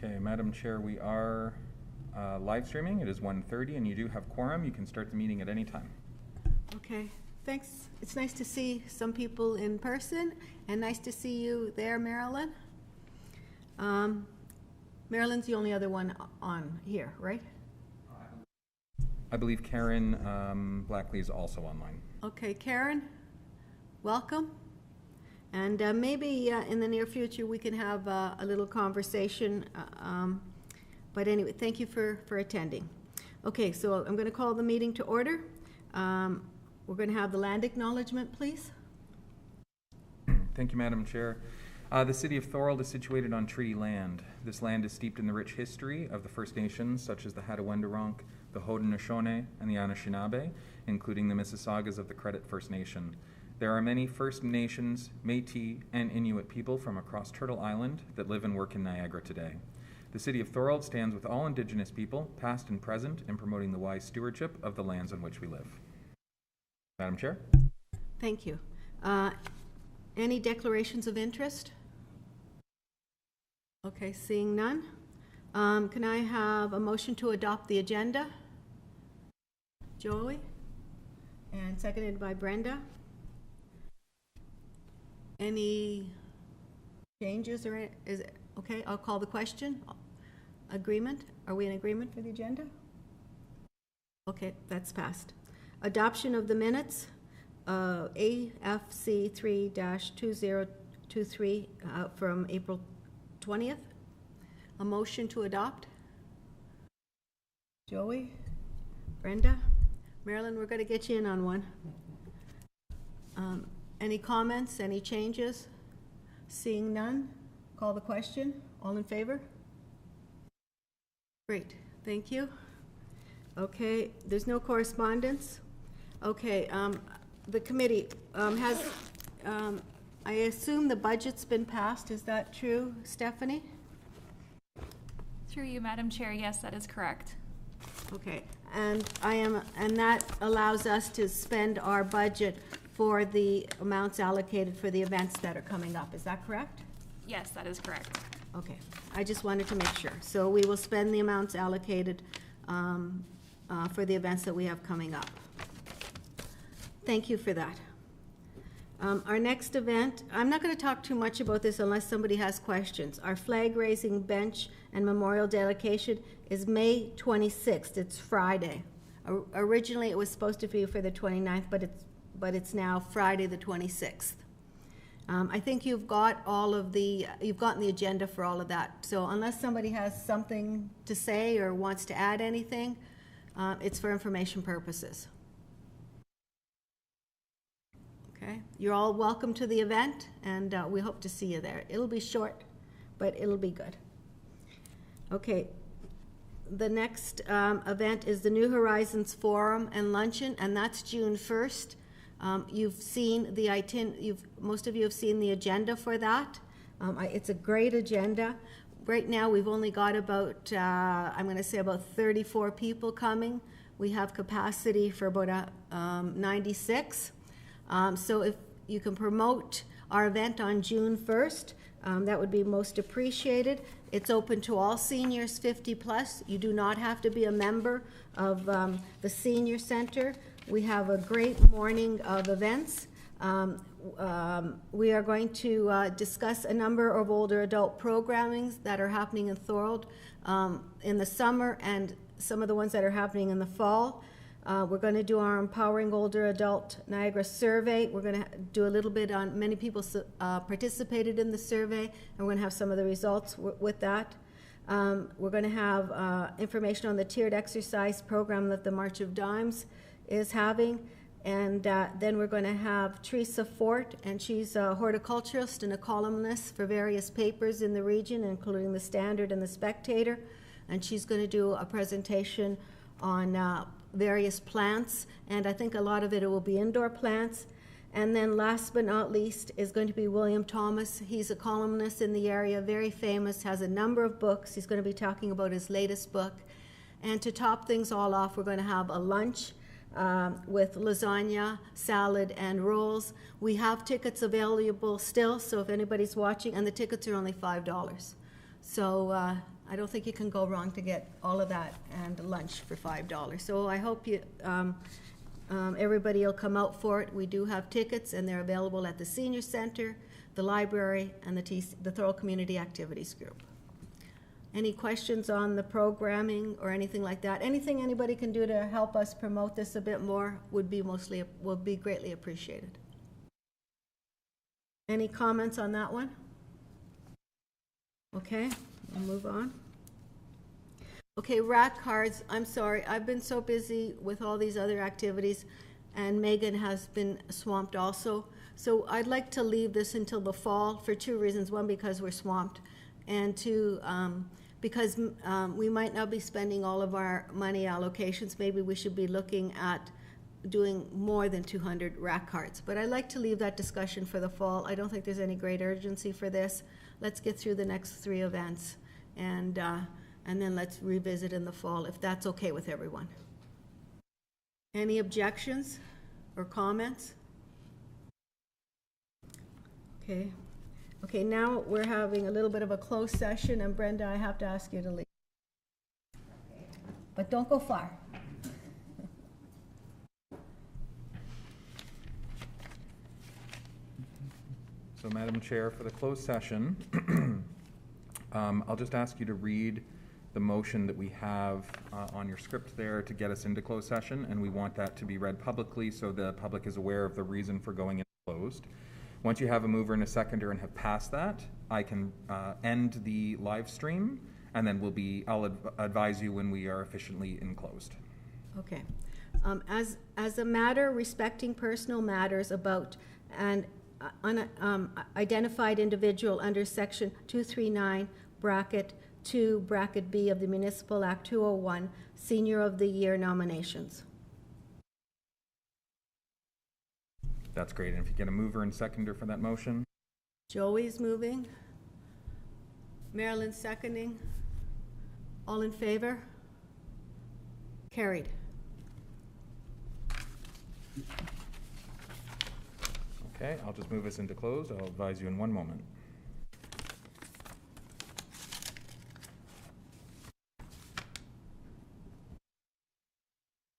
Okay, Madam Chair, we are live streaming. It is 1:30 and you do have quorum. You can start the meeting at any time. Okay, thanks. It's nice to see some people in person and nice to see you there, Marilyn. Marilyn's the only other one on here, right? I believe Karen Blackley is also online. Okay, Karen, welcome. And maybe in the near future we can have a little conversation. But anyway, thank you for attending. Okay, so I'm going to call the meeting to order. We're going to have the land acknowledgement, please. Thank you, Madam Chair. The City of Thorold is situated on treaty land. This land is steeped in the rich history of the First Nations, such as the Hattaway-Wendoronk, the Haudenosaunee, and the Anishinaabe, including the Mississaugas of the Credit First Nation. There are many First Nations, Métis, and Inuit people from across Turtle Island that live and work in Niagara today. The City of Thorold stands with all Indigenous people, past and present, in promoting the wise stewardship of the lands on which we live. Madam Chair? Thank you. Any declarations of interest? Okay, seeing none. Can I have a motion to adopt the agenda? Joey? And seconded by Brenda. Any changes or is it okay? I'll call the question. Agreement? Are we in agreement for the agenda? Okay, that's passed. Adoption of the minutes, AFC 3-2023 from April 20th. A motion to adopt. Joey? Brenda? Marilyn, we're going to get you in on one. Any comments, any changes? Seeing none, call the question. All in favor? Great, thank you. Okay, there's no correspondence. Okay, the committee has, I assume the budget's been passed. Is that true, Stephanie? Through you, Madam Chair, yes, that is correct. Okay, and that allows us to spend our budget for the amounts allocated for the events that are coming up. Is that correct? Yes, that is correct. Okay, I just wanted to make sure. So we will spend the amounts allocated for the events that we have coming up. Thank you for that. Our next event, I'm not going to talk too much about this unless somebody has questions. Our flag raising bench and memorial dedication is May 26th. It's Friday. Originally it was supposed to be for the 29th, but it's now Friday the 26th. I think you've got you've gotten the agenda for all of that. So unless somebody has something to say or wants to add anything, it's for information purposes. Okay, you're all welcome to the event, and we hope to see you there. It'll be short, but it'll be good. Okay, the next event is the New Horizons Forum and Luncheon, and that's June 1st. You've seen the most of you have seen the agenda for that. It's a great agenda. Right now we've only got about, I'm going to say about 34 people coming. We have capacity for about 96. So if you can promote our event on June 1st, that would be most appreciated. It's open to all seniors 50 plus. You do not have to be a member of the Senior Center. We have a great morning of events. We are going to discuss a number of older adult programmings that are happening in Thorold in the summer and some of the ones that are happening in the fall. We're going to do our Empowering Older Adult Niagara survey. We're going to do a little bit on, many people participated in the survey, and we're going to have some of the results with that. We're going to have information on the tiered exercise program that the March of Dimes is having. And then we're going to have Teresa Fort, and she's a horticulturalist and a columnist for various papers in the region, including the Standard and the Spectator. And she's going to do a presentation on various plants, and I think a lot of it will be indoor plants. And then last but not least is going to be William Thomas. He's a columnist in the area, very famous, has a number of books. He's going to be talking about his latest book. And to top things all off, we're going to have a lunch with lasagna, salad, and rolls. We have tickets available still, so if anybody's watching, and the tickets are only $5. So I don't think you can go wrong to get all of that and lunch for $5. So I hope you, everybody will come out for it. We do have tickets, and they're available at the Senior Center, the library, and the Thorold Community Activities Group. Any questions on the programming or anything like that? Anything anybody can do to help us promote this a bit more would be greatly appreciated. Any comments on that one? Okay, we'll move on. Okay, rack cards, I'm sorry, I've been so busy with all these other activities, and Megan has been swamped also. So I'd like to leave this until the fall for two reasons. One, because we're swamped, and two, because we might not be spending all of our money allocations. Maybe we should be looking at doing more than 200 rack cards. But I'd like to leave that discussion for the fall. I don't think there's any great urgency for this. Let's get through the next 3 events, and then let's revisit in the fall, if that's okay with everyone. Any objections or comments? Okay. Okay, now we're having a little bit of a closed session, and Brenda, I have to ask you to leave. But don't go far. So, Madam Chair, for the closed session, I'll just ask you to read the motion that we have on your script there to get us into closed session, and we want that to be read publicly so the public is aware of the reason for going into closed. Once you have a mover and a seconder and have passed that, I can end the live stream, and then I'll advise you when we are efficiently enclosed. Okay. As a matter respecting personal matters about an identified individual under section 239 bracket 2 bracket B of the Municipal Act 201, Senior of the Year nominations. That's great. And if you get a mover and seconder for that motion. Joey's moving. Marilyn seconding. All in favor? Carried. Okay, I'll just move us into closed. I'll advise you in one moment.